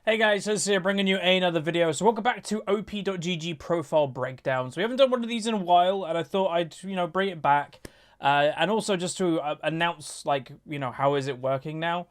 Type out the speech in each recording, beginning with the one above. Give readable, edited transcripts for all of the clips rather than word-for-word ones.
Hey guys, Huzzy here bringing you another video. So welcome back to op.gg profile breakdowns. We haven't done one of these in a while, and I thought I'd, bring it back. And also just to announce, how is it working now.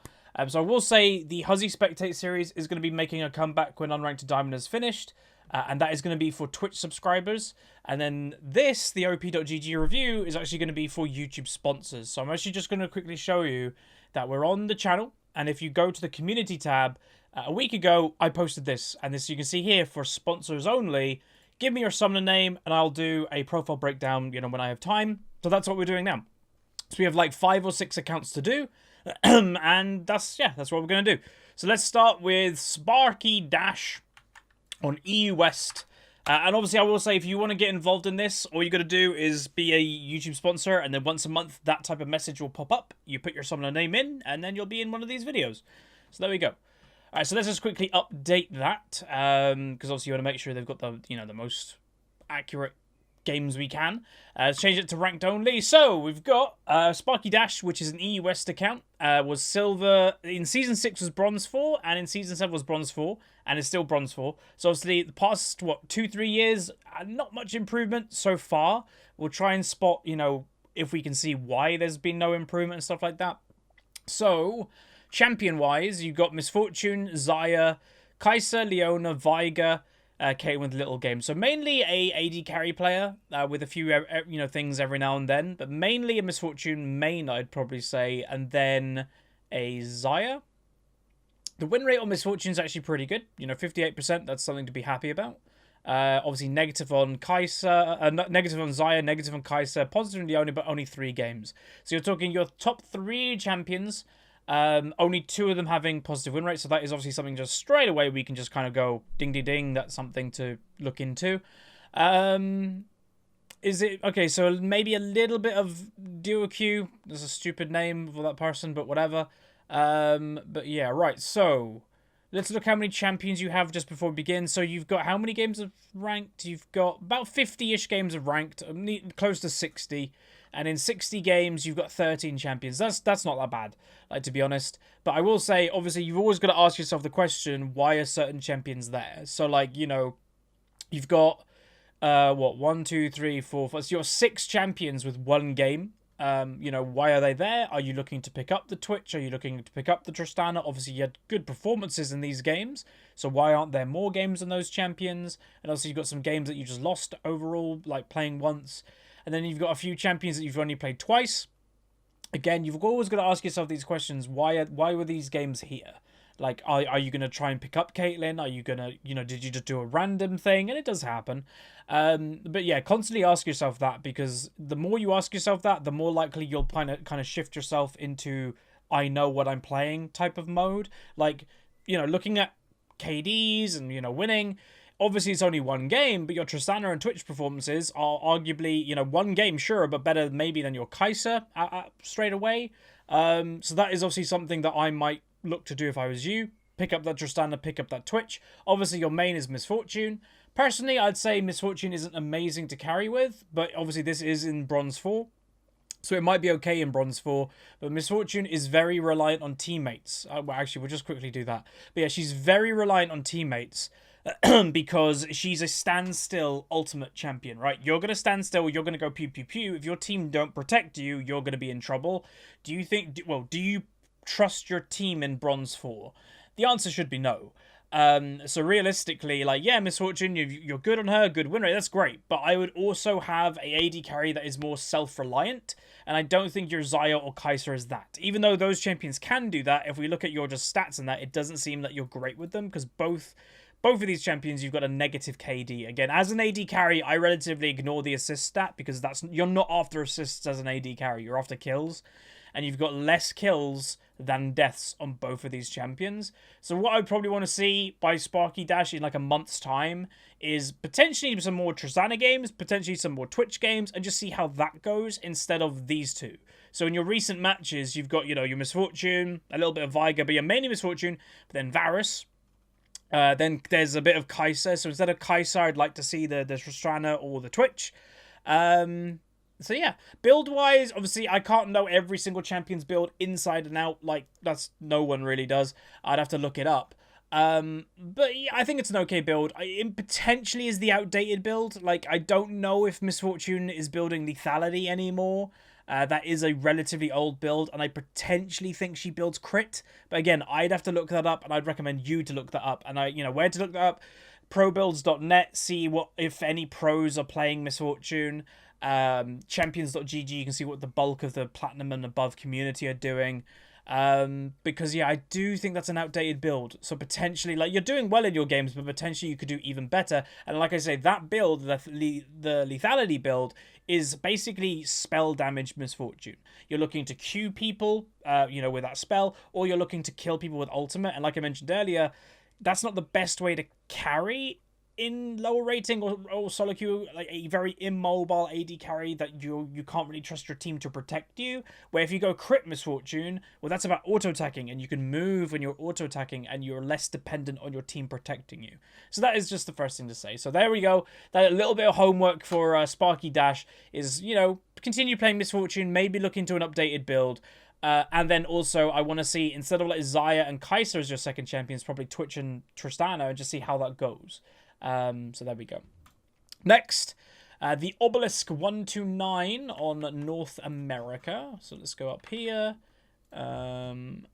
So I will say the Huzzy Spectate series is going to be making a comeback when Unranked Diamond is finished. And that is going to be for Twitch subscribers. And then this, the op.gg review, is actually going to be for YouTube sponsors. So I'm actually just going to quickly show you that we're on the channel. And if you go to the community tab, a week ago, I posted this, and this you can see here for sponsors only. Give me your summoner name, and I'll do a profile breakdown, when I have time. So that's what we're doing now. So we have like 5 or 6 accounts to do, and that's what we're going to do. So let's start with Sparky Dash on EU West. And obviously, I will say, if you want to get involved in this, all you got to do is be a YouTube sponsor, and then once a month, that type of message will pop up. You put your summoner name in, and then you'll be in one of these videos. So there we go. Alright, so let's just quickly update that, because obviously you want to make sure they've got the, the most accurate games we can. Let's change it to ranked only. So, we've got Sparky Dash, which is an EU West account, was silver, in Season 6 was bronze 4, and in Season 7 was bronze 4, and it's still bronze 4. So obviously, the past, 2-3 years, not much improvement so far. We'll try and spot, if we can see why there's been no improvement and stuff like that. So, champion-wise, you've got Misfortune, Xayah, Kai'Sa, Leona, Veigar, Caitlyn with little games. So mainly a AD carry player with a few, things every now and then. But mainly a Misfortune main, I'd probably say. And then a Xayah. The win rate on Misfortune is actually pretty good. 58%. That's something to be happy about. Obviously, negative on Kai'Sa, negative on Xayah, negative on Kai'Sa, positive on Leona, but only 3 games. So you're talking your top 3 champions. Only 2 of them having positive win rates, so that is obviously something just straight away we can just kind of go ding ding ding. That's something to look into. Is it okay? So maybe a little bit of duo Q. There's a stupid name for that person, but whatever. But yeah, right. So let's look how many champions you have just before we begin. So you've got how many games of ranked? You've got about 50-ish games of ranked, close to 60. And in 60 games, you've got 13 champions. That's not that bad, to be honest. But I will say, obviously, you've always got to ask yourself the question, why are certain champions there? So, you've got, 1, 2, 3, 4, 5. So you're 6 champions with 1 game. Why are they there? Are you looking to pick up the Twitch? Are you looking to pick up the Tristana? Obviously, you had good performances in these games. So why aren't there more games on those champions? And also, you've got some games that you just lost overall, like playing once. And then you've got a few champions that you've only played twice. Again, you've always got to ask yourself these questions. Why were these games here? Like, are you going to try and pick up Caitlyn? Are you going to, did you just do a random thing? And it does happen. But yeah, constantly ask yourself that, because the more you ask yourself that, the more likely you'll kind of shift yourself into, I know what I'm playing type of mode. Like, looking at KDs and, winning. Obviously, it's only 1 game, but your Tristana and Twitch performances are arguably, 1 game, sure, but better maybe than your Kai'Sa straight away. So that is obviously something that I might look to do if I was you. Pick up that Tristana, pick up that Twitch. Obviously, your main is Misfortune. Personally, I'd say Misfortune isn't amazing to carry with, but obviously this is in Bronze 4. So it might be okay in Bronze 4, but Misfortune is very reliant on teammates. Well, actually, we'll just quickly do that. But yeah, she's very reliant on teammates. Because she's a standstill ultimate champion, right? You're going to stand still, you're going to go pew pew pew. If your team don't protect you, you're going to be in trouble. Do you trust your team in Bronze 4? The answer should be no. So realistically, Misfortune, you're good on her, good win rate, that's great. But I would also have a AD carry that is more self-reliant, and I don't think your Xayah or Kai'Sa is that. Even though those champions can do that, if we look at your just stats and that, it doesn't seem that you're great with them, because both of these champions, you've got a negative KD. Again, as an AD carry, I relatively ignore the assist stat, because you're not after assists as an AD carry. You're after kills. And you've got less kills than deaths on both of these champions. So what I'd probably want to see by Sparky Dash in like a month's time is potentially some more Tristana games, potentially some more Twitch games, and just see how that goes instead of these 2. So in your recent matches, you've got, your Misfortune, a little bit of Veigar, but you're mainly Misfortune, but then Varus. Then there's a bit of Kai'Sa. So instead of Kai'Sa, I'd like to see the Tristana or the Twitch. So yeah, build-wise, obviously, I can't know every single champion's build inside and out. Like, no one really does. I'd have to look it up. But yeah, I think it's an okay build. It potentially is the outdated build. Like, I don't know if Miss Fortune is building lethality anymore. That is a relatively old build, and I potentially think she builds crit. But again, I'd have to look that up, and I'd recommend you to look that up. And where to look that up? Probuilds.net, see what, if any, pros are playing Miss Fortune. Champions.gg, you can see what the bulk of the platinum and above community are doing. Because yeah, I do think that's an outdated build. So potentially, like, you're doing well in your games, but potentially you could do even better. And like I say, that build, the lethality build, is basically spell damage Miss Fortune. You're looking to Q people, with that spell, or you're looking to kill people with ultimate. And like I mentioned earlier, that's not the best way to carry in lower rating or solo queue, like a very immobile AD carry that you can't really trust your team to protect you. Where if you go crit Miss Fortune, well, that's about auto attacking, and you can move when you're auto attacking, and you're less dependent on your team protecting you. So that is just the first thing to say. So there we go. That little bit of homework for Sparky Dash is, continue playing Miss Fortune, maybe look into an updated build. And then also, I want to see, instead of like Xayah and Kai'Sa as your second champions, probably Twitch and Tristana, and just see how that goes. So there we go. Next, the Obelisk 129 on North America. So let's go up here. In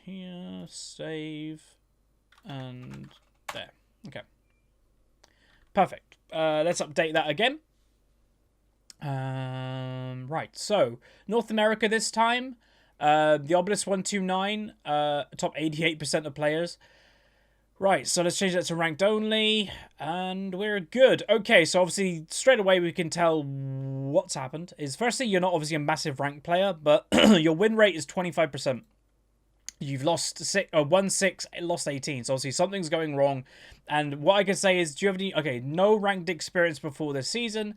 here, save, and there. Okay. Perfect. Let's update that again. Right, so North America this time. The Obelisk 129, top 88% of players. Right, so let's change that to ranked only, and we're good. Okay, so obviously, straight away we can tell what's happened. Firstly, you're not obviously a massive ranked player, but your win rate is 25%. You've won 6, lost 18, so obviously something's going wrong. And what I can say is, do you have any... Okay, no ranked experience before this season.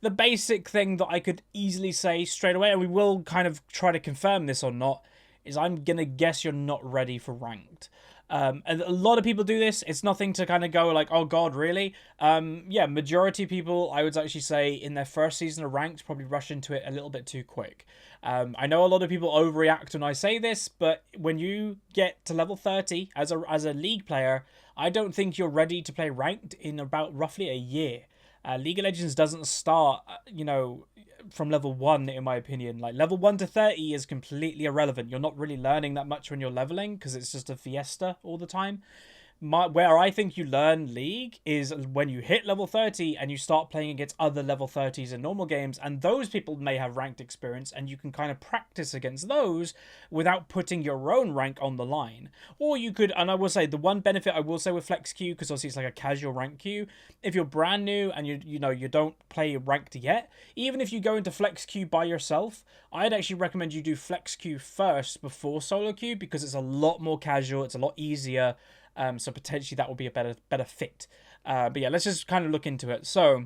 The basic thing that I could easily say straight away, and we will kind of try to confirm this or not, is I'm going to guess you're not ready for ranked. And a lot of people do this. It's nothing to kind of go like, oh god, really? Yeah, majority of people, I would actually say, in their first season of ranked, probably rush into it a little bit too quick. I know a lot of people overreact when I say this, but when you get to level 30 as a league player, I don't think you're ready to play ranked in about roughly a year. League of Legends doesn't start, from level 1, in my opinion. Like, level 1 to 30 is completely irrelevant. You're not really learning that much when you're leveling, because it's just a fiesta all the time. Where I think you learn League is when you hit level 30 and you start playing against other level 30s in normal games, and those people may have ranked experience, and you can kind of practice against those without putting your own rank on the line. Or you could, and I will say, the one benefit I will say with Flex Queue, because obviously it's like a casual rank queue, if you're brand new and you don't play ranked yet, even if you go into Flex Queue by yourself, I'd actually recommend you do Flex Queue first before solo queue, because it's a lot more casual, it's a lot easier. So potentially that will be a better fit. But yeah, let's just kind of look into it. So,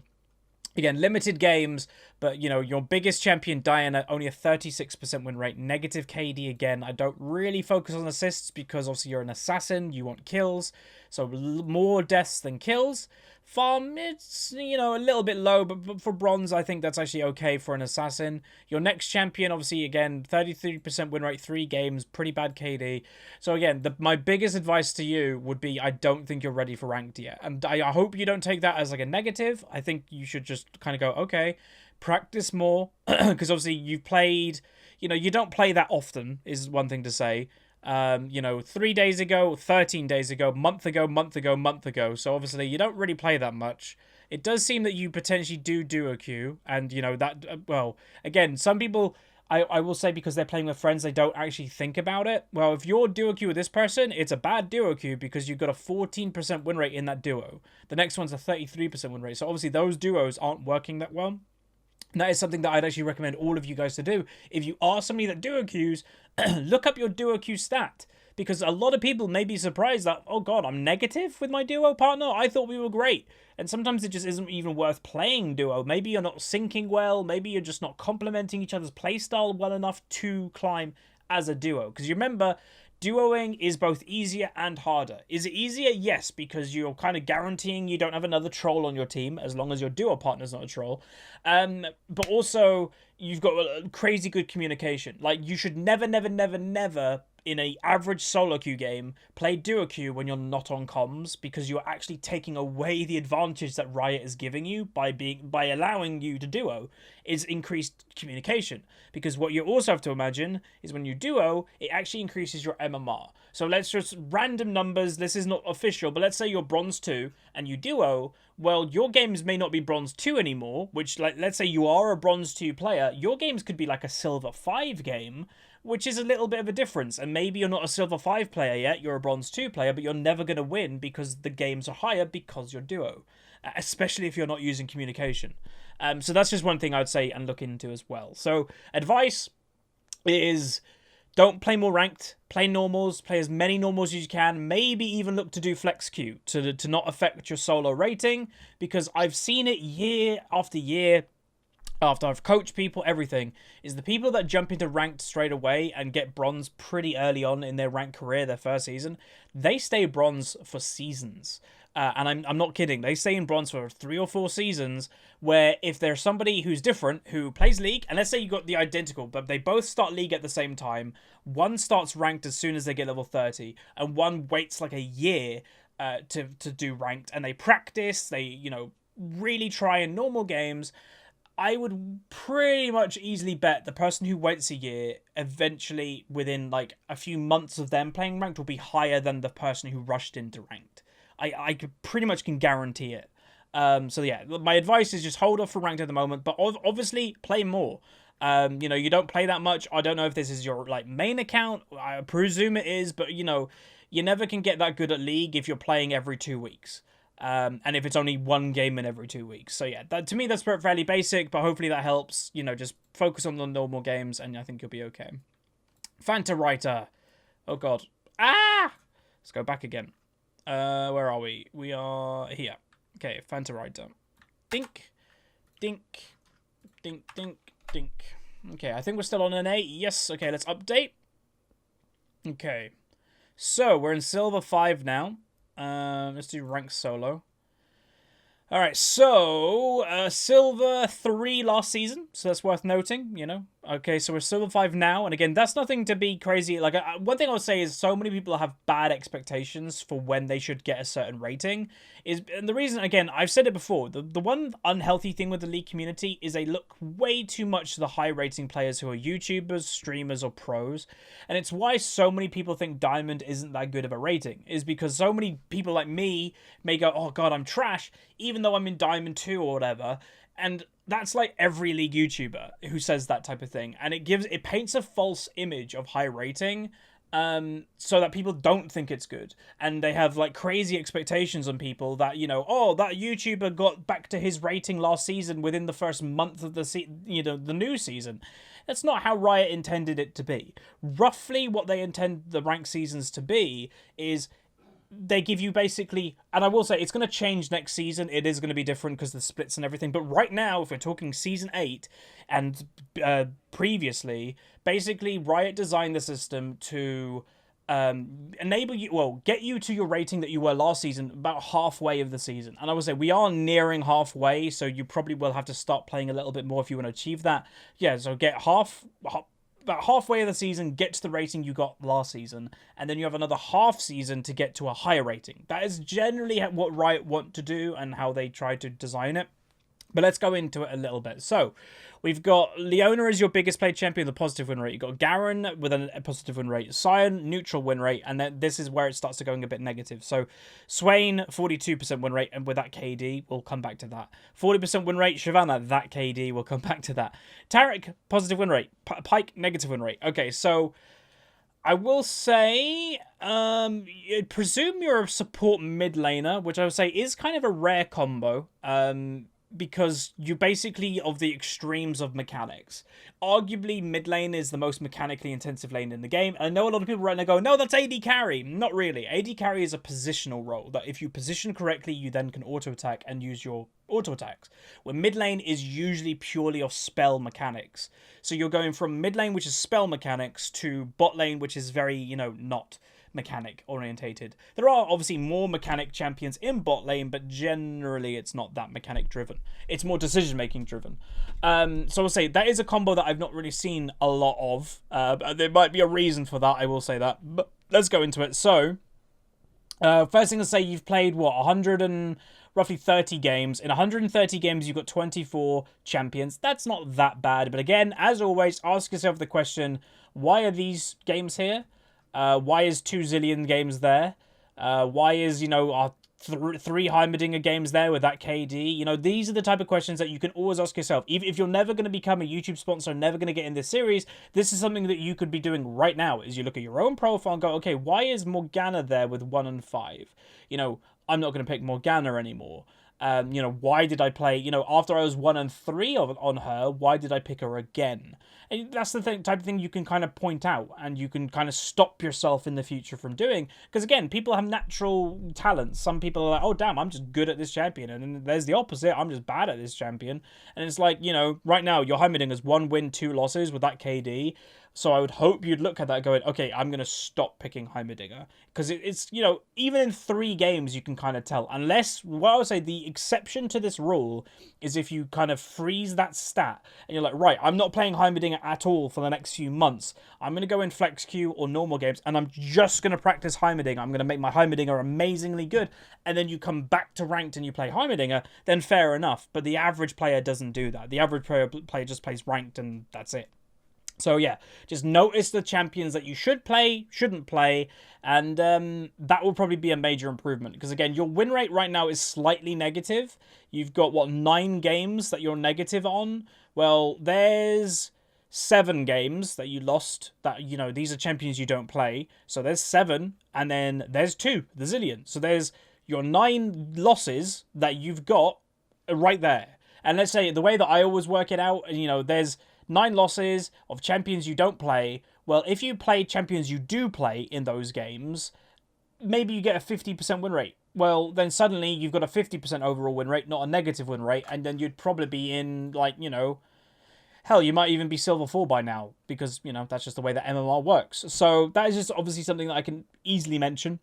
again, limited games, but, your biggest champion, Diana, only a 36% win rate. Negative KD again. I don't really focus on assists because, obviously, you're an assassin. You want kills. So, more deaths than kills. Farm, it's, a little bit low, but for bronze, I think that's actually okay for an assassin. Your next champion, obviously, again, 33% win rate, 3 games, pretty bad KD. So again, my biggest advice to you would be, I don't think you're ready for ranked yet. And I hope you don't take that as like a negative. I think you should just kind of go, okay, practice more, because obviously you've played, you don't play that often, is one thing to say. 3 days ago, 13 days ago, month ago. So obviously you don't really play that much. It does seem that you potentially do duo queue, and well, again, some people, I will say, because they're playing with friends, they don't actually think about it. Well, if you're duo queue with this person, it's a bad duo queue because you've got a 14% win rate in that duo. The next one's a 33% win rate. So obviously those duos aren't working that well. And that is something that I'd actually recommend all of you guys to do. If you are somebody that duo queues, look up your duo queue stat. Because a lot of people may be surprised that, oh god, I'm negative with my duo partner? I thought we were great. And sometimes it just isn't even worth playing duo. Maybe you're not syncing well. Maybe you're just not complementing each other's playstyle well enough to climb as a duo. Because you remember, duoing is both easier and harder. Is it easier? Yes, because you're kind of guaranteeing you don't have another troll on your team, as long as your duo partner's not a troll. But also, you've got crazy good communication. Like, you should never in a average solo queue game, play duo queue when you're not on comms, because you're actually taking away the advantage that Riot is giving you by allowing you to duo, is increased communication. Because what you also have to imagine is when you duo, it actually increases your MMR. So let's just random numbers, this is not official, but let's say you're bronze 2 and you duo. Well, your games may not be bronze 2 anymore, which, like, let's say you are a bronze 2 player, your games could be like a silver 5 game, which is a little bit of a difference. And maybe you're not a silver 5 player yet, you're a bronze 2 player, but you're never going to win because the games are higher because you're duo, especially if you're not using communication. So that's just one thing I'd say and look into as well. So advice is, don't play more ranked, play normals, play as many normals as you can, maybe even look to do flex queue to not affect your solo rating, because I've seen it year after year, after I've coached people, everything, is the people that jump into ranked straight away and get bronze pretty early on in their ranked career, their first season, they stay bronze for seasons. And I'm not kidding. They stay in bronze for 3 or 4 seasons, where if there's somebody who's different, who plays League, and let's say you got the identical, but they both start League at the same time, one starts ranked as soon as they get level 30, and one waits like a year to do ranked, and they practice, they, you know, really try in normal games, I would pretty much easily bet the person who waits a year, eventually, within like a few months of them playing ranked, will be higher than the person who rushed into ranked. I pretty much can guarantee it. So yeah, my advice is just hold off for ranked at the moment, but obviously play more. You know, you don't play that much. I don't know if this is your like main account. I presume it is, but you know, you never can get that good at League if you're playing every 2 weeks. And if it's only one game in every 2 weeks. So yeah, to me that's fairly basic, but hopefully that helps. You know, just focus on the normal games and I think you'll be okay. Fanta Writer. Oh god. Ah! Let's go back again. Where are we? We are here. Okay, Fanta Writer. Dink. Dink. Dink, dink, dink. Okay, I think we're still on an 8. Yes, okay, let's update. Okay. So, we're in Silver 5 now. Let's do rank solo. Alright, so, Silver 3 last season, so that's worth noting, you know. Okay, so we're Silver 5 now, and again, that's nothing to be crazy. Like, one thing I would say is so many people have bad expectations for when they should get a certain rating. And the reason, again, I've said it before, the one unhealthy thing with the League community is they look way too much to the high rating players who are YouTubers, streamers, or pros. And it's why so many people think Diamond isn't that good of a rating, is because so many people like me may go, oh god, I'm trash, even though I'm in Diamond 2 or whatever. And that's like every League YouTuber who says that type of thing. And it paints a false image of high rating, so that people don't think it's good. And they have like crazy expectations on people that, you know, oh, that YouTuber got back to his rating last season within the first month of the the new season. That's not how Riot intended it to be. Roughly what they intend the ranked seasons to be is they give you basically, and I will say it's going to change next season. It is going to be different because the splits and everything. But right now, if we're talking season 8 and previously, basically Riot designed the system to enable you, well, get you to your rating that you were last season about halfway of the season. And I would say we are nearing halfway, so you probably will have to start playing a little bit more if you want to achieve that. Yeah, so get about halfway of the season, get to the rating you got last season, and then you have another half season to get to a higher rating. That is generally what Riot want to do and how they try to design it. But let's go into it a little bit. So, we've got Leona as your biggest played champion with a positive win rate. You've got Garen with a positive win rate. Sion, neutral win rate. And then this is where it starts to going a bit negative. So, Swain, 42% win rate. And with that KD, we'll come back to that. 40% win rate. Shyvana, that KD, we'll come back to that. Taric, positive win rate. Pike, negative win rate. Okay, so I will say, presume you're a support mid laner, which I would say is kind of a rare combo. Because you basically of the extremes of mechanics. Arguably, mid lane is the most mechanically intensive lane in the game. And I know a lot of people right now go, no, that's AD carry. Not really. AD carry is a positional role that if you position correctly, you then can auto attack and use your auto attacks. Where mid lane is usually purely off spell mechanics. So you're going from mid lane, which is spell mechanics, to bot lane, which is very, you know, not mechanic orientated. There are obviously more mechanic champions in bot lane, but generally it's not that mechanic driven. It's more decision making driven. So I'll say that is a combo that I've not really seen a lot of. There might be a reason for that, I will say that. But let's go into it. So first thing to say, you've played what, 100 and roughly 30 games. In 130 games, you've got 24 champions. That's not that bad. But again, as always, ask yourself the question, why are these games here? Why is 2 zillion games there? Why is, you know, our 3 Heimerdinger games there with that KD? You know, these are the type of questions that you can always ask yourself. Even if you're never going to become a YouTube sponsor, never going to get in this series, this is something that you could be doing right now, is you look at your own profile and go, okay, why is Morgana there with 1 and 5? You know, I'm not going to pick Morgana anymore. You know, why did I play, you know, after I was 1 and 3 on her, why did I pick her again? And that's the type of thing you can kind of point out, and you can kind of stop yourself in the future from doing. Because again, people have natural talents. Some people are like, oh damn, I'm just good at this champion. And then there's the opposite, I'm just bad at this champion. And it's like, you know, right now, your Heimerdinger's 1 win, 2 losses with that KD. So I would hope you'd look at that going, okay, I'm going to stop picking Heimerdinger. Because it's, you know, even in 3 games, you can kind of tell. Unless, well, I would say the exception to this rule is if you kind of freeze that stat. And you're like, right, I'm not playing Heimerdinger at all for the next few months. I'm going to go in Flex Queue or normal games, and I'm just going to practice Heimerdinger. I'm going to make my Heimerdinger amazingly good. And then you come back to ranked and you play Heimerdinger, then fair enough. But the average player doesn't do that. The average player just plays ranked and that's it. So yeah, just notice the champions that you should play, shouldn't play, and that will probably be a major improvement. Because again, your win rate right now is slightly negative. You've got, what, 9 games that you're negative on? Well, there's 7 games that you lost that, you know, these are champions you don't play. So there's 7, and then there's 2, the zillion. So there's your 9 losses that you've got right there. And let's say, the way that I always work it out, you know, there's 9 losses of champions you don't play. Well, if you play champions you do play in those games, maybe you get a 50% win rate. Well, then suddenly you've got a 50% overall win rate, not a negative win rate, and then you'd probably be in, like, you know, hell, you might even be Silver 4 by now, because, you know, that's just the way that MMR works. So that is just obviously something that I can easily mention.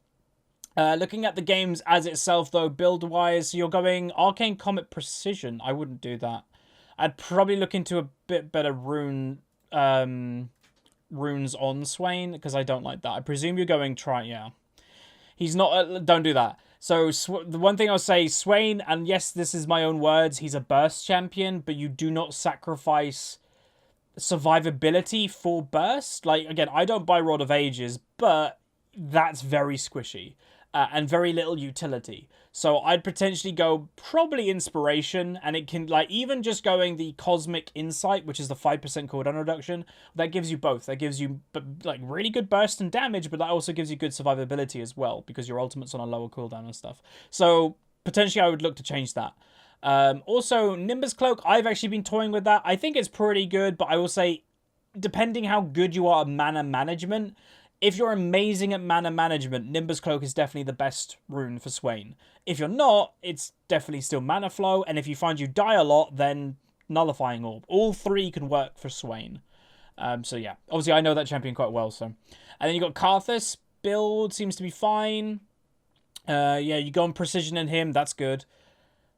Looking at the games as itself, though, build-wise, so you're going Arcane Comet Precision. I wouldn't do that. I'd probably look into a bit better runes on Swain, because I don't like that. I presume you're going yeah. He's not, don't do that. So the one thing I'll say, Swain, and yes, this is my own words, he's a burst champion, but you do not sacrifice survivability for burst. Like, again, I don't buy Rod of Ages, but that's very squishy. And very little utility. So I'd potentially go probably Inspiration, and it can, like, even just going the Cosmic Insight, which is the 5% cooldown reduction, that gives you both. That gives you, like, really good burst and damage, but that also gives you good survivability as well, because your ultimate's on a lower cooldown and stuff. So potentially I would look to change that. Also, Nimbus Cloak, I've actually been toying with that. I think it's pretty good, but I will say, depending how good you are at mana management, if you're amazing at mana management, Nimbus Cloak is definitely the best rune for Swain. If you're not, it's definitely still Mana Flow, and if you find you die a lot, then Nullifying Orb. All 3 can work for Swain. So yeah, obviously I know that champion quite well. So, and then you got Karthus. Build seems to be fine. Yeah, you go on Precision in him, that's good.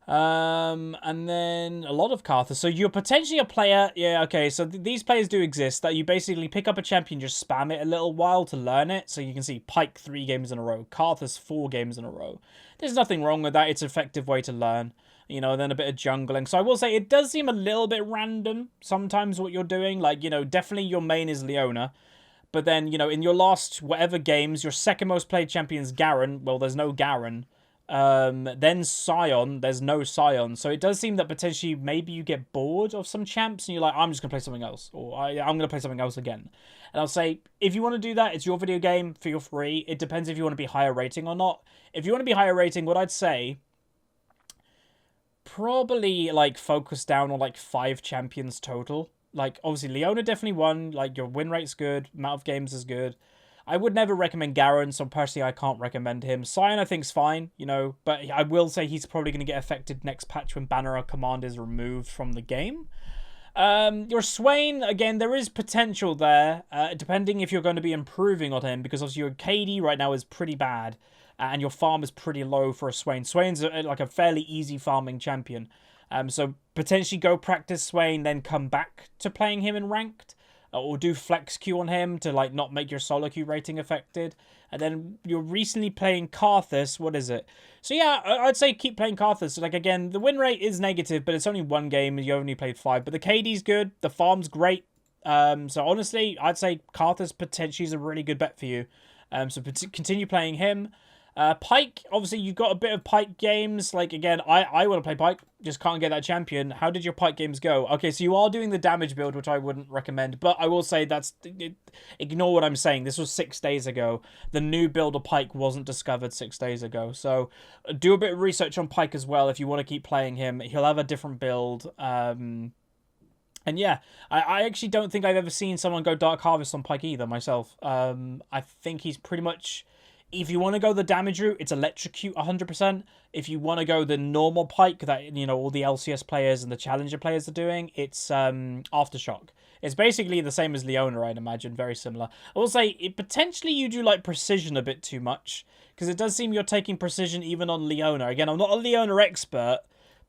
And then a lot of Karthus. So you're potentially a player. Yeah, okay. So these players do exist, that you basically pick up a champion, just spam it a little while to learn it. So you can see Pike 3 games in a row, Karthus 4 games in a row. There's nothing wrong with that. It's an effective way to learn. You know, then a bit of jungling. So I will say it does seem a little bit random sometimes what you're doing. Like, you know, definitely your main is Leona. But then, you know, in your last whatever games, your second most played champion is Garen. Well, there's no Garen. Then Sion, there's no Sion. So it does seem that potentially maybe you get bored of some champs and you're like, I'm just going to play something else. Or I'm going to play something else again. And I'll say, if you want to do that, it's your video game, feel free. It depends if you want to be higher rating or not. If you want to be higher rating, what I'd say, probably like focus down on like 5 champions total. Like, obviously, Leona definitely won. Like, your win rate's good. Amount of games is good. I would never recommend Garen, so personally I can't recommend him. Sion I think's fine, you know, but I will say he's probably going to get affected next patch when Banner of Command is removed from the game. Your Swain, again, there is potential there, depending if you're going to be improving on him, because obviously your KD right now is pretty bad, and your farm is pretty low for a Swain. Swain's like a fairly easy farming champion. So potentially go practice Swain, then come back to playing him in ranked, or do flex queue on him to like not make your solo queue rating affected. And then you're recently playing Karthus. What is it? So yeah, I'd say keep playing Karthus. Like again, the win rate is negative, but it's only one game and you only played 5. But the KD's good. The farm's great. So honestly, I'd say Karthus potentially is a really good bet for you. So continue playing him. Pike, obviously you've got a bit of Pike games. Like again, I want to play Pike, just can't get that champion. How did your Pike games go? Okay, so you are doing the damage build, which I wouldn't recommend, but I will say ignore what I'm saying. This was 6 days ago. The new build of Pike wasn't discovered 6 days ago. So do a bit of research on Pike as well if you want to keep playing him. He'll have a different build. And yeah, I actually don't think I've ever seen someone go Dark Harvest on Pike either myself. I think he's pretty much... If you want to go the damage route, it's Electrocute 100%. If you want to go the normal Pike that, you know, all the LCS players and the Challenger players are doing, it's Aftershock. It's basically the same as Leona, I'd imagine. Very similar. I will say, potentially you do like Precision a bit too much, because it does seem you're taking Precision even on Leona. Again, I'm not a Leona expert,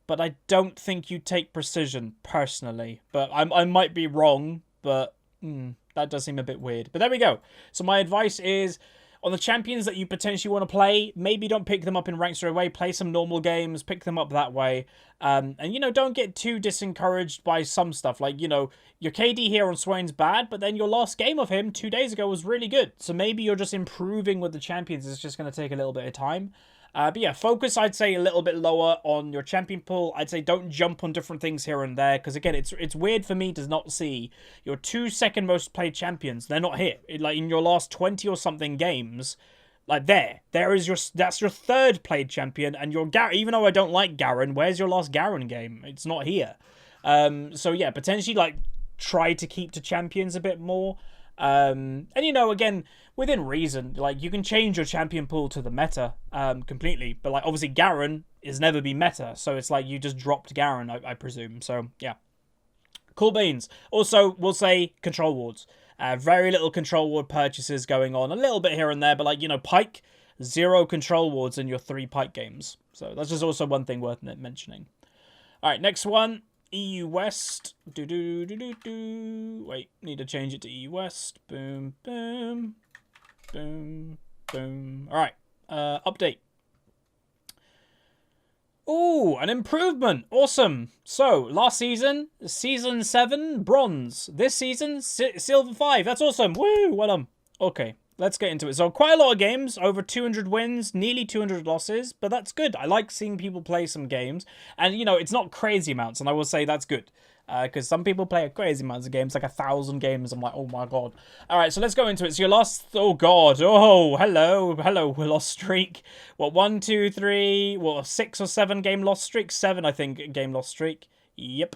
but I don't think you take Precision, personally. But I might be wrong, but that does seem a bit weird. But there we go. So my advice is... On the champions that you potentially want to play, maybe don't pick them up in ranks straight away. Play some normal games, pick them up that way. And, you know, don't get too disencouraged by some stuff. Like, you know, your KD here on Swain's bad, but then your last game of him 2 days ago was really good. So maybe you're just improving with the champions. It's just going to take a little bit of time. But yeah, focus, I'd say, a little bit lower on your champion pool. I'd say don't jump on different things here and there. Because, again, it's weird for me to not see your 2 second most played champions. They're not here. Like, in your last 20 or something games, like, that's your 3rd played champion. And your even though I don't like Garen, where's your last Garen game? It's not here. So, yeah, potentially, like, try to keep to champions a bit more. And, you know, again, within reason, like, you can change your champion pool to the meta completely. But, like, obviously, Garen has never been meta. So it's like you just dropped Garen, I presume. So, yeah. Cool beans. Also, we'll say control wards. Very little control ward purchases going on. A little bit here and there. But, like, you know, Pike, 0 control wards in your 3 Pike games. So that's just also one thing worth mentioning. All right, next one. EU West. Wait, need to change it to EU West. Boom, boom, boom, boom. All right, update. Ooh, an improvement. Awesome. So, last season, Season 7, Bronze. This season, Silver 5. That's awesome. Woo, well done. Okay, let's get into it. So, quite a lot of games. Over 200 wins, nearly 200 losses. But that's good. I like seeing people play some games. And, you know, it's not crazy amounts. And I will say that's good. Because some people play a crazy amounts of games, like 1,000 games. I'm like, oh my god. All right, so let's go into it. So your last, oh god, oh, hello, lost streak. What, 1, 2, 3, what, 6 or 7 game lost streak? 7, I think, game lost streak. Yep.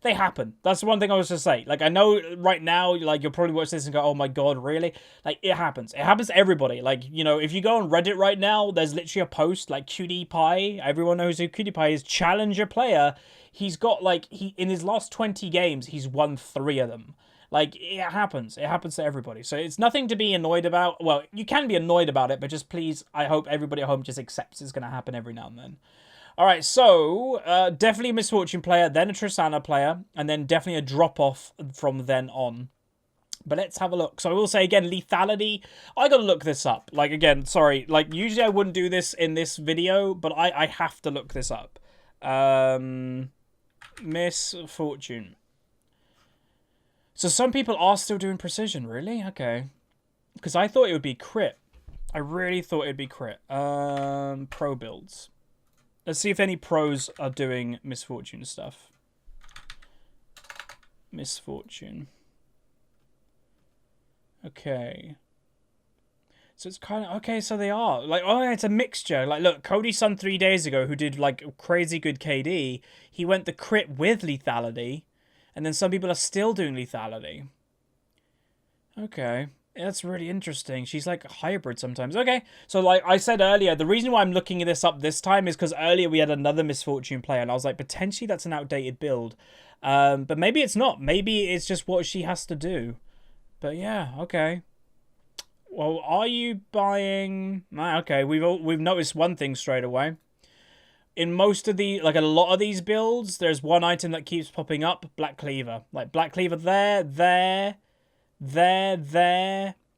They happen. That's the one thing I was to say. Like, I know right now, like, you'll probably watch this and go, oh my god, really? Like, it happens. It happens to everybody. Like, you know, if you go on Reddit right now, there's literally a post, like, QtPie. Everyone knows who QtPie is. Challenger player. He's got, like, in his last 20 games, he's won 3 of them. Like, it happens. It happens to everybody. So it's nothing to be annoyed about. Well, you can be annoyed about it, but just please, I hope everybody at home just accepts it's going to happen every now and then. All right, so definitely a Misfortune player, then a Tristana player, and then definitely a drop-off from then on. But let's have a look. So I will say, again, lethality. I got to look this up. Like, again, sorry. Like, usually I wouldn't do this in this video, but I have to look this up. Misfortune. So some people are still doing precision, really? Okay. Because I thought it would be crit. I really thought it would be crit. Pro builds. Let's see if any pros are doing Misfortune stuff. Misfortune. Okay. So it's kind of... Okay, so they are. Like, oh, it's a mixture. Like, look, Cody's son 3 days ago, who did, like, crazy good KD, he went the crit with lethality. And then some people are still doing lethality. Okay. That's really interesting. She's like a hybrid sometimes. Okay, so like I said earlier, the reason why I'm looking this up this time is because earlier we had another Misfortune player, and I was like, potentially that's an outdated build. But maybe it's not. Maybe it's just what she has to do. But yeah, okay. Well, are you buying? Okay, we've noticed one thing straight away. In most of the, like a lot of these builds, there's one item that keeps popping up: Black Cleaver. Like Black Cleaver there.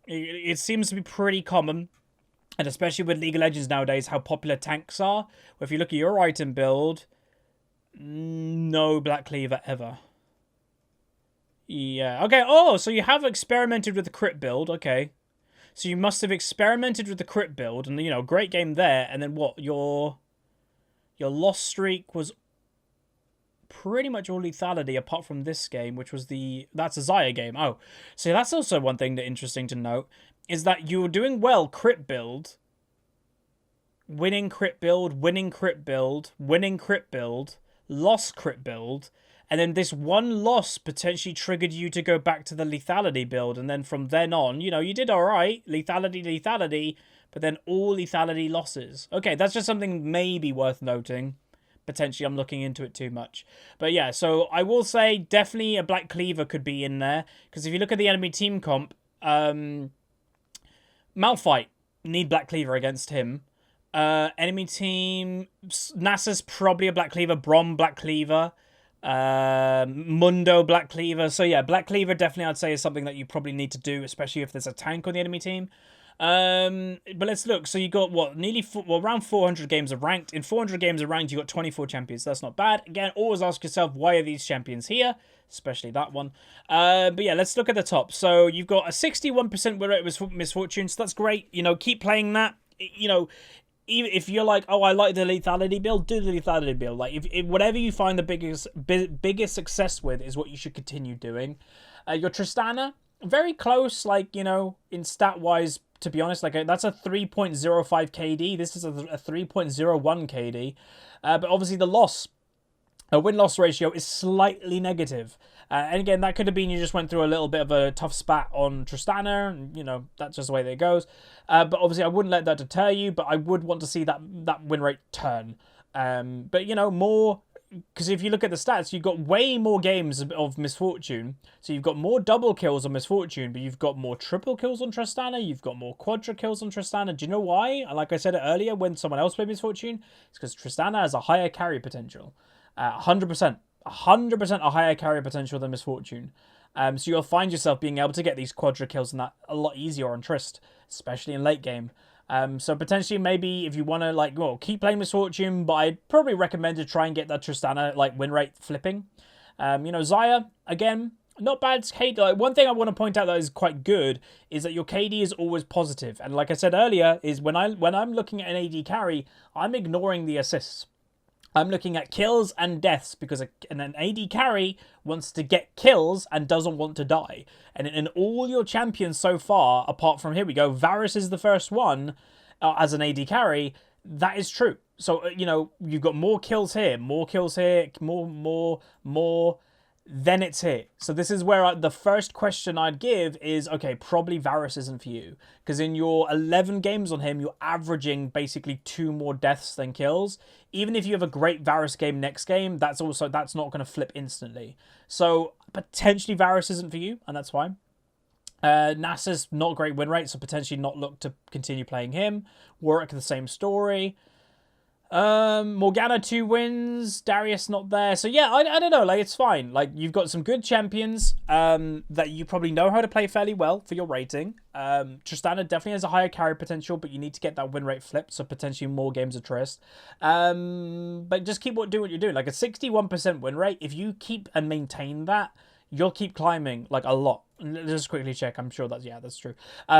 It seems to be pretty common, and especially with League of Legends nowadays, how popular tanks are. Well, if you look at your item build, no Black Cleaver ever. Yeah, okay. Oh, so you have experimented with the crit build. Okay. So you must have experimented with the crit build, and, you know, great game there. And then what? Your loss streak was pretty much all lethality apart from this game, which was that's a Xayah game. Oh, so that's also one thing that interesting to note, is that you were doing well crit build, winning crit build, winning crit build, winning crit build, lost crit build, and then this one loss potentially triggered you to go back to the lethality build, and then from then on, you know, you did alright, lethality, but then all lethality losses. Okay, that's just something maybe worth noting. Potentially I'm looking into it too much. But yeah, so I will say definitely a Black Cleaver could be in there, because if you look at the enemy team comp, Malphite, need Black Cleaver against him. Enemy team, Nasa's probably a Black Cleaver, Brom Black Cleaver, Mundo Black Cleaver. So yeah, Black Cleaver definitely I'd say is something that you probably need to do, especially if there's a tank on the enemy team. But let's look. So you got what, around 400 games of ranked. In 400 games of ranked, you got 24 champions. That's not bad. Again, always ask yourself, why are these champions here? Especially that one. But yeah, let's look at the top. So you've got a 61% win rate with Misfortune. So that's great. You know, keep playing that. You know, even if you're like, oh, I like the lethality build, do the lethality build. Like, if whatever you find the biggest success with is what you should continue doing. Your Tristana, very close, like, you know, in stat-wise, to be honest. Like, that's a 3.05 KD. This is a 3.01 KD. But obviously the win-loss ratio is slightly negative. And again, that could have been you just went through a little bit of a tough spat on Tristana, and, you know, that's just the way that it goes. But obviously I wouldn't let that deter you, but I would want to see that win rate turn. But, you know, more, because if you look at the stats, you've got way more games of Misfortune. So you've got more double kills on Misfortune, but you've got more triple kills on Tristana. You've got more quadra kills on Tristana. Do you know why? Like I said it earlier, when someone else played Misfortune, it's because Tristana has a higher carry potential. 100%. 100% a higher carry potential than Misfortune. So you'll find yourself being able to get these quadra kills and that a lot easier on Trist, especially in late game. So potentially maybe if you want to, like, well, keep playing Misfortune, but I'd probably recommend to try and get that Tristana, like, win rate flipping. You know, Xayah, again, not bad. KD, like, one thing I want to point out that is quite good is that your KD is always positive. And like I said earlier, is when I'm looking at an AD carry, I'm ignoring the assists. I'm looking at kills and deaths, because an AD carry wants to get kills and doesn't want to die. And in all your champions so far, apart from, here we go, Varus is the first one as an AD carry, that is true. So, you know, you've got more kills here, more, then it's here. So this is where the first question I'd give is, okay, probably Varus isn't for you. Because in your 11 games on him, you're averaging basically 2 more deaths than kills. Even if you have a great Varus game next game, that's not going to flip instantly. So potentially Varus isn't for you, and that's fine. Nasa's not a great win rate, so potentially not look to continue playing him. Warwick, the same story. Morgana 2 wins, Darius not there. So yeah, I don't know, like, it's fine. Like, you've got some good champions that you probably know how to play fairly well for your rating. Tristana definitely has a higher carry potential, but you need to get that win rate flipped, so potentially more games of Trist. But just do what you're doing. Like, a 61% win rate, if you keep and maintain that, you'll keep climbing, like, a lot. Let's just quickly check. I'm sure that's true.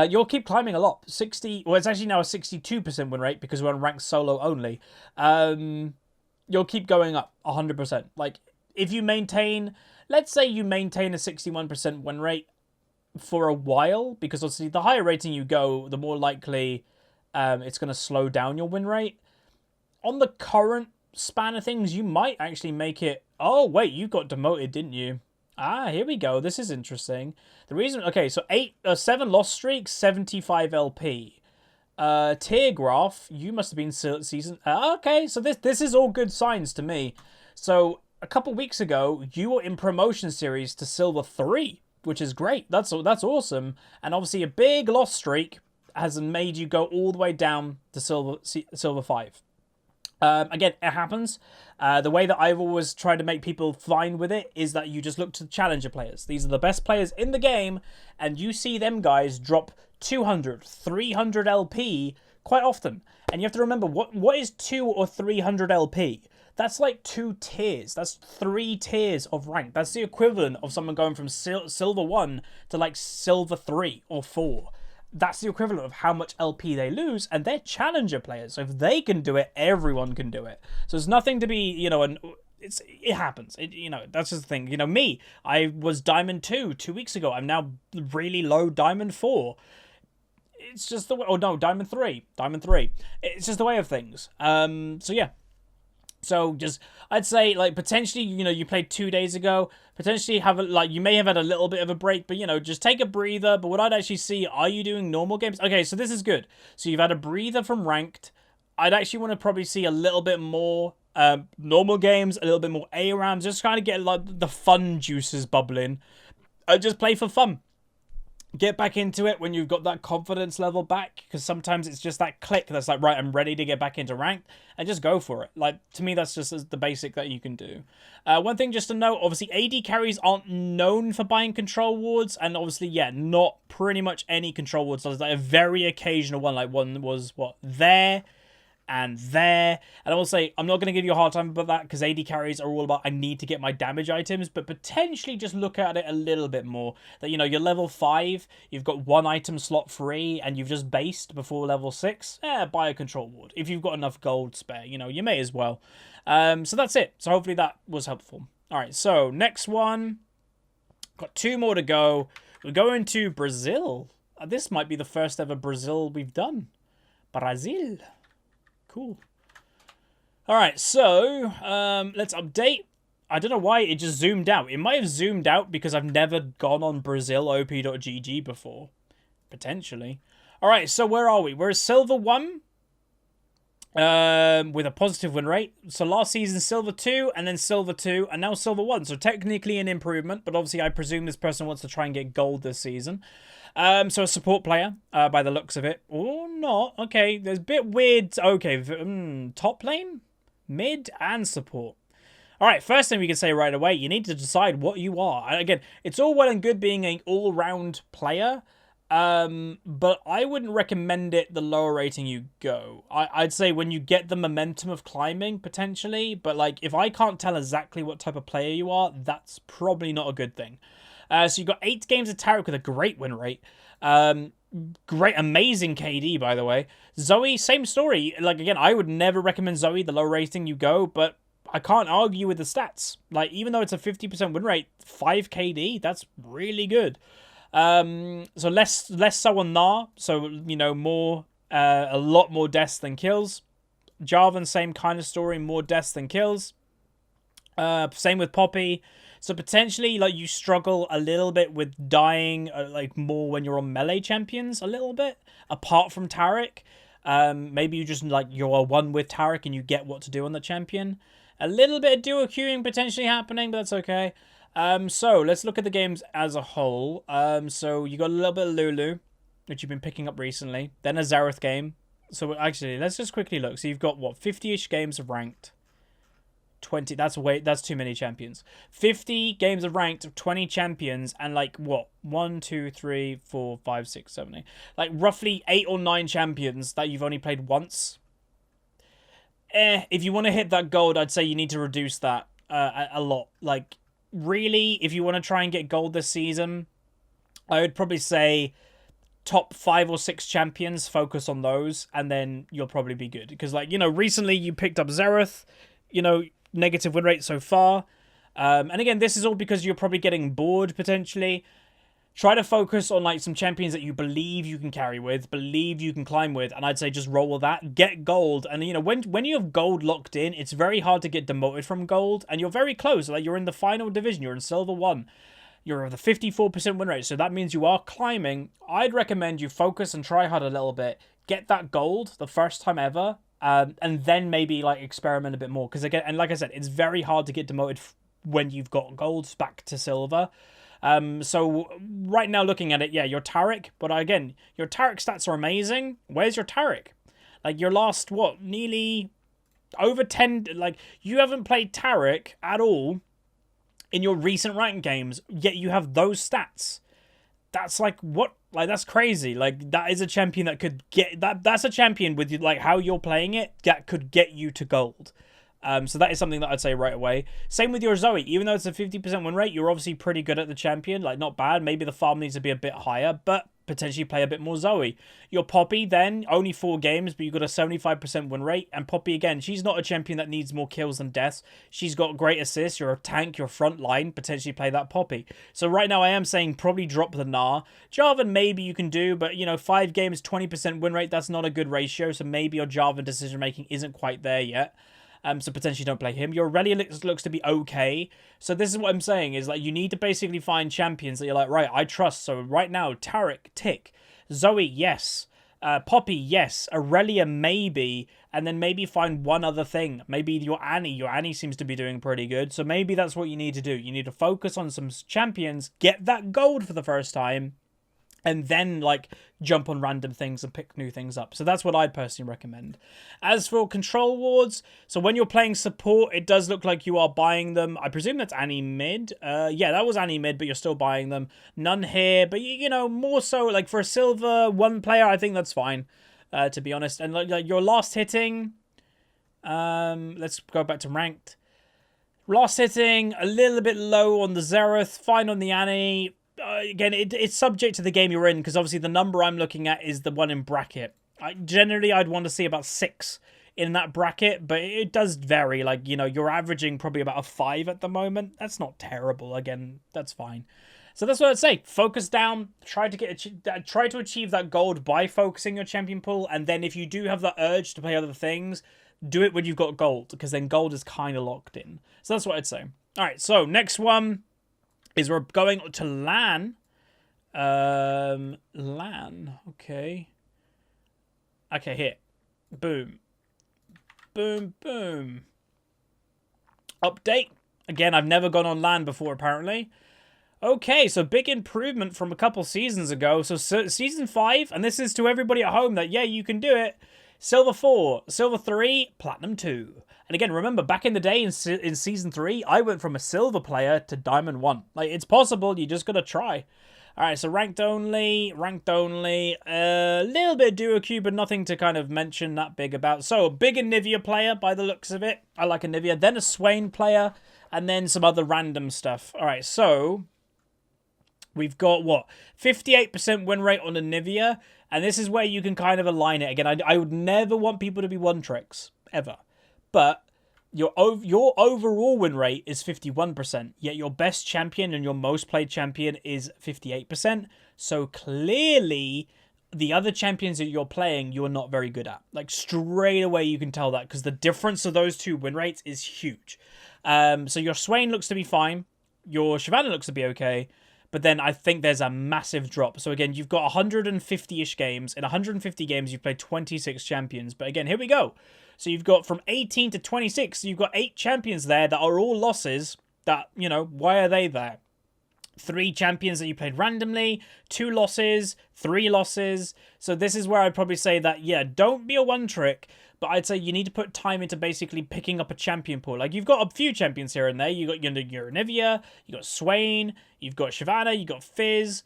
You'll keep climbing a lot. Well, it's actually now a 62% win rate because we're on ranked solo only. You'll keep going up 100%. Like, if you maintain, let's say you maintain a 61% win rate for a while, because obviously the higher rating you go, the more likely it's going to slow down your win rate. On the current span of things, you might actually make it... Oh, wait, you got demoted, didn't you? Here we go. This is interesting. The reason, okay, so 7 loss streaks, 75 LP. Tier graph, you must have been season. Okay, so this is all good signs to me. So a couple weeks ago, you were in promotion series to Silver 3, which is great. That's awesome. And obviously, a big loss streak has made you go all the way down to Silver 5. Again, it happens. The way that I've always tried to make people fine with it is that you just look to the challenger players. These are the best players in the game, and you see them guys drop 200, 300 LP quite often. And you have to remember, what is 2 or 300 LP? That's like 2 tiers. That's 3 tiers of rank. That's the equivalent of someone going from Silver 1 to like Silver 3 or 4. That's the equivalent of how much LP they lose, and they're challenger players. So if they can do it, everyone can do it. So it's nothing to be, it happens. That's just the thing. Me, I was Diamond 2 weeks ago. I'm now really low Diamond 4. It's just the way, Diamond 3. It's just the way of things. So yeah. So just, I'd say, like, potentially, you played 2 days ago, potentially you may have had a little bit of a break, but, just take a breather. But what I'd actually see, are you doing normal games? Okay, so this is good. So you've had a breather from ranked. I'd actually want to probably see a little bit more normal games, a little bit more A rounds, just kind of get, like, the fun juices bubbling. Just play for fun. Get back into it when you've got that confidence level back, because sometimes it's just that click that's like, right, I'm ready to get back into ranked, and just go for it. Like, to me, that's just the basic that you can do. One thing just to note, obviously, AD carries aren't known for buying control wards, and obviously, yeah, not pretty much any control wards. There's like a very occasional one, like one was, there, and there. And I will say, I'm not going to give you a hard time about that, because AD carries are all about, I need to get my damage items, but potentially just look at it a little bit more. That, you're level 5, you've got 1 item slot free, and you've just based before level 6, buy a control ward. If you've got enough gold spare, you may as well. So that's it. So hopefully that was helpful. Alright, so next one. Got 2 more to go. We're going to Brazil. This might be the first ever Brazil we've done. Brazil. Cool. Alright, so let's update. I don't know why it just zoomed out. It might have zoomed out because I've never gone on BrazilOP.gg before. Potentially. Alright, so where are we? We're Silver 1 with a positive win rate. So last season, Silver 2, and then Silver 2, and now Silver 1. So technically an improvement, but obviously I presume this person wants to try and get gold this season. So a support player, by the looks of it. Or not. Okay, there's a bit weird. Okay, top lane, mid, and support. Alright, first thing we can say right away, you need to decide what you are. Again, it's all well and good being an all-round player, but I wouldn't recommend it the lower rating you go. I'd say when you get the momentum of climbing, potentially, but like, if I can't tell exactly what type of player you are, that's probably not a good thing. So you've got 8 games of Taric with a great win rate. Great, amazing KD, by the way. Zoe, same story. Like, again, I would never recommend Zoe the low rating you go, but I can't argue with the stats. Like, even though it's a 50% win rate, 5 KD, that's really good. So less so on Gnar, so, more, a lot more deaths than kills. Jarvan, same kind of story, more deaths than kills. Same with Poppy. So potentially, like, you struggle a little bit with dying, like, more when you're on melee champions, a little bit, apart from Taric. Maybe you just, like, you're one with Taric and you get what to do on the champion. A little bit of duo queuing potentially happening, but that's okay. So let's look at the games as a whole. So you got a little bit of Lulu, which you've been picking up recently. Then a Xerath game. So actually, let's just quickly look. So you've got, what, 50-ish games of ranked. 20, that's too many champions. 50 games of ranked of 20 champions, and like, what, 1, 2, 3, 4, 5, 6, 7, 8, like roughly 8 or 9 champions that you've only played once. If you want to hit that gold, I'd say you need to reduce that a lot. Like, really, if you want to try and get gold this season, I would probably say top 5 or 6 champions, focus on those, and then you'll probably be good. Because, like, recently you picked up Xerath, negative win rate so far. And again, this is all because you're probably getting bored, potentially. try to focus on like some champions that you believe you can carry with, believe you can climb with, and I'd say just roll with that, get gold. And you know, when you have gold locked in, it's very hard to get demoted from gold, and you're very close. Like, you're in the final division, you're in silver 1. You're at the 54% win rate, so that means you are climbing. I'd recommend you focus and try hard a little bit, get that gold the first time ever, and then maybe like experiment a bit more. Because again, and like I said, it's very hard to get demoted when you've got gold back to silver. So right now looking at it, yeah, you're Taric, but again, your Taric stats are amazing. Where's your Taric? Like, your last, what, nearly over 10, like, you haven't played Taric at all in your recent ranked games, yet you have those stats. That's like, what? Like, that's crazy. Like, that is a champion that could get, that's a champion with, like, how you're playing it, that could get you to gold. So that is something that I'd say right away. Same with your Zoe. Even though it's a 50% win rate, you're obviously pretty good at the champion. Like, not bad. Maybe the farm needs to be a bit higher, but potentially play a bit more Zoe. Your Poppy, then, only 4 games, but you've got a 75% win rate. And Poppy, again, she's not a champion that needs more kills than deaths. She's got great assists. You're a tank, you're front line. Potentially play that Poppy. So right now I am saying probably drop the Gnar. Jarvan, maybe you can do, but, you know, 5 games, 20% win rate, that's not a good ratio. So maybe your Jarvan decision-making isn't quite there yet. So potentially don't play him. Your Aurelia looks to be okay. So this is what I'm saying, is like, you need to basically find champions that you're like, right, I trust. So right now, Taric, tick. Zoe, yes. Poppy, yes. Aurelia, maybe. And then maybe find one other thing. Maybe your Annie. Your Annie seems to be doing pretty good. So maybe that's what you need to do. You need to focus on some champions, get that gold for the first time, and then, like, jump on random things and pick new things up. So that's what I'd personally recommend. As for control wards, so when you're playing support, it does look like you are buying them. I presume that's Annie mid. Yeah, that was Annie mid, but you're still buying them. None here, but, you know, more so, like, for a silver 1 player, I think that's fine, to be honest. And, like your last hitting, let's go back to ranked. Last hitting, a little bit low on the Xerath, fine on the Annie. Again, it's subject to the game you're in, because obviously the number I'm looking at is the one in bracket. Generally, I'd want to see about 6 in that bracket, but it does vary. Like, you know, you're averaging probably about a 5 at the moment. That's not terrible. Again, that's fine. So that's what I'd say. Focus down. Try to achieve that gold by focusing your champion pool, and then if you do have the urge to play other things, do it when you've got gold, because then gold is kind of locked in. So that's what I'd say. All right, so next one is we're going to LAN. LAN. Okay. Okay, here. Boom. Boom, boom. Update. Again, I've never gone on LAN before, apparently. Okay, so big improvement from a couple seasons ago. So season 5, and this is to everybody at home that, yeah, you can do it. Silver 4, Silver 3, Platinum 2. And again, remember, back in the day in Season 3, I went from a Silver player to Diamond 1. Like, it's possible, you just gotta try. Alright, so ranked only, a little bit of duo queue, but nothing to kind of mention that big about. So, a big Anivia player, by the looks of it. I like Anivia. Then a Swain player, and then some other random stuff. Alright, so we've got, what, 58% win rate on Anivia, and this is where you can kind of align it. Again, I would never want people to be one-tricks, ever. But your overall win rate is 51%, yet your best champion and your most played champion is 58%. So clearly, the other champions that you're playing, you are not very good at. Like, straight away you can tell that, because the difference of those two win rates is huge. So your Swain looks to be fine. Your Shyvana looks to be okay. But then I think there's a massive drop. So again, you've got 150-ish games. In 150 games, you've played 26 champions. But again, here we go. So you've got from 18 to 26, you've got 8 champions there that are all losses. That, you know, why are they there? 3 champions that you played randomly, 2 losses, 3 losses. So this is where I'd probably say that, yeah, don't be a one-trick. But I'd say you need to put time into basically picking up a champion pool. Like, you've got a few champions here and there. You got your Anivia, you got Swain, you've got Shyvana, you got Fizz.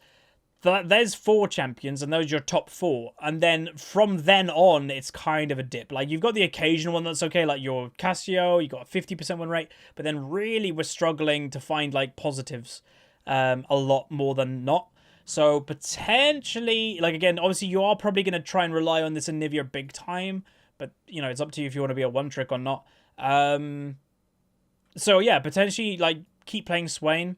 There's 4 champions, and those are your top 4. And then from then on, it's kind of a dip. Like, you've got the occasional one that's okay, like your Cassio, you got a 50% win rate. But then really we're struggling to find, like, positives a lot more than not. So potentially, like, again, obviously you are probably going to try and rely on this Anivia big time. But, you know, it's up to you if you want to be a one-trick or not. So, yeah, potentially, like, keep playing Swain.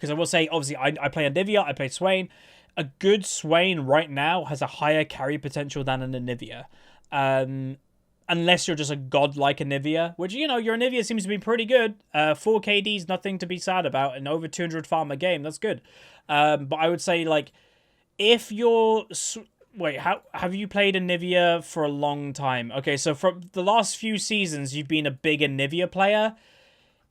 because I will say, obviously, I play Anivia, I play Swain. A good Swain right now has a higher carry potential than an Anivia. Unless you're just a godlike Anivia, which, you know, your Anivia seems to be pretty good. 4 KD's nothing to be sad about, and over 200 farm a game, that's good. But I would say, like, if you're... Wait, how have you played Anivia for a long time? Okay, so from the last few seasons, you've been a big Anivia player.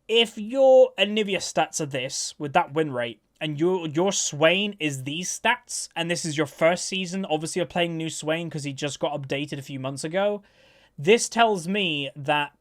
If your Anivia stats are this, with that win rate, and your Swain is these stats, and this is your first season, obviously you're playing new Swain because he just got updated a few months ago, this tells me that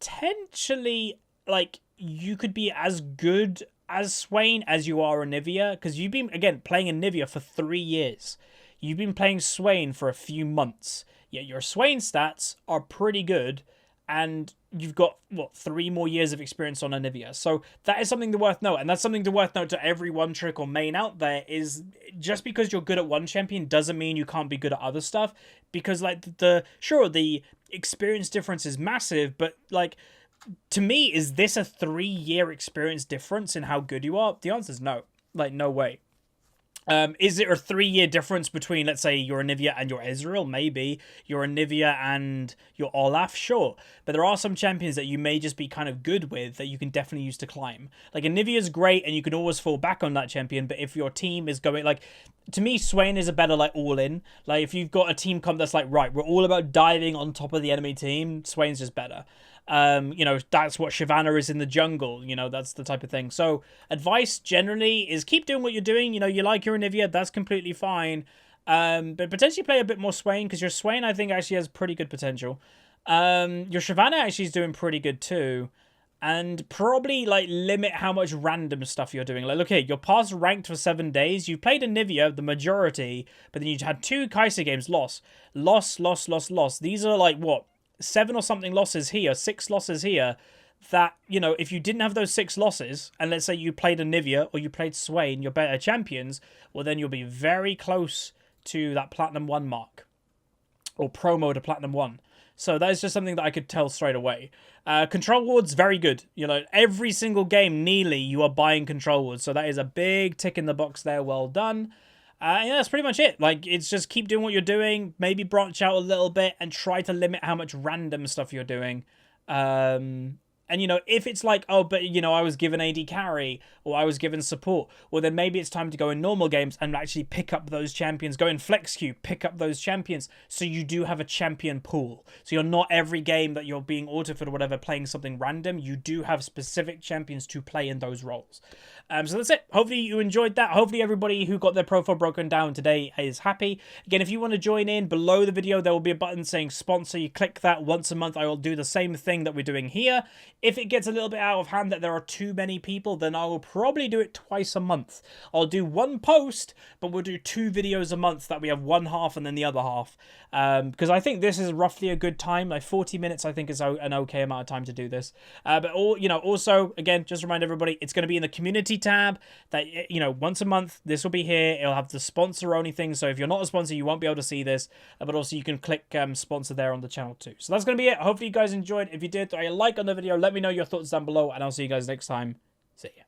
potentially, like, you could be as good as Swain as you are Anivia, because you've been, again, playing Anivia for 3 years. You've been playing Swain for a few months, yet your Swain stats are pretty good, and you've got, what, 3 more years of experience on Anivia. So that is something to worth note, and that's something to worth note to every one trick or main out there, is just because you're good at one champion doesn't mean you can't be good at other stuff, because, like, sure, the experience difference is massive, but, like, to me, is this a 3-year experience difference in how good you are? The answer is no. Like, no way. Is it a 3-year difference between, let's say, your Anivia and your Ezreal? Maybe. Your Anivia and your Olaf? Sure. But there are some champions that you may just be kind of good with that you can definitely use to climb. Like, Anivia's great, and you can always fall back on that champion, but if your team is going, like, to me, Swain is a better, like, all-in. Like, if you've got a team comp that's like, right, we're all about diving on top of the enemy team, Swain's just better. You know, that's what Shyvana is in the jungle, you know, that's the type of thing. So advice generally is keep doing what you're doing. You know, you like your Anivia, that's completely fine. But potentially play a bit more Swain, because your Swain, I think, actually has pretty good potential. Your Shyvana actually is doing pretty good too. And probably, like, limit how much random stuff you're doing. Like, look here, you're past ranked for 7 days. You've played Anivia, the majority, but then you had 2 Kai'Sa games, loss. These are, like, what? 7 or something losses here, 6 losses here, that, you know, if you didn't have those 6 losses, and let's say you played Anivia or you played Swain, you're better champions, well, then you'll be very close to that Platinum 1 mark, or promo to Platinum 1. So that is just something that I could tell straight away. Control wards, very good. You know, every single game, nearly, you are buying control wards. So that is a big tick in the box there. Well done. Yeah, that's pretty much it. Like, it's just keep doing what you're doing, maybe branch out a little bit, and try to limit how much random stuff you're doing. And, you know, if it's like, oh, but, you know, I was given AD carry, or I was given support, well, then maybe it's time to go in normal games and actually pick up those champions. Go in flex queue, pick up those champions, so you do have a champion pool. So you're not every game that you're being autofilled or whatever playing something random. You do have specific champions to play in those roles. So that's it. Hopefully you enjoyed that. Hopefully everybody who got their profile broken down today is happy. Again, if you want to join in, below the video there will be a button saying sponsor. You click that. Once a month I will do the same thing that we're doing here. If it gets a little bit out of hand that there are too many people, then I will probably do it twice a month. I'll do 1 post, but we'll do 2 videos a month that we have one half and then the other half. Because I think this is roughly a good time. Like 40 minutes I think is an okay amount of time to do this. But you know, also, again, just remind everybody, it's going to be in the community tab that, you know, once a month this will be here. It'll have the sponsor only thing, so if you're not a sponsor you won't be able to see this, but also you can click sponsor there on the channel too. So that's going to be it. Hopefully you guys enjoyed. If you did, throw a like on the video, let me know your thoughts down below, and I'll see you guys next time. See ya.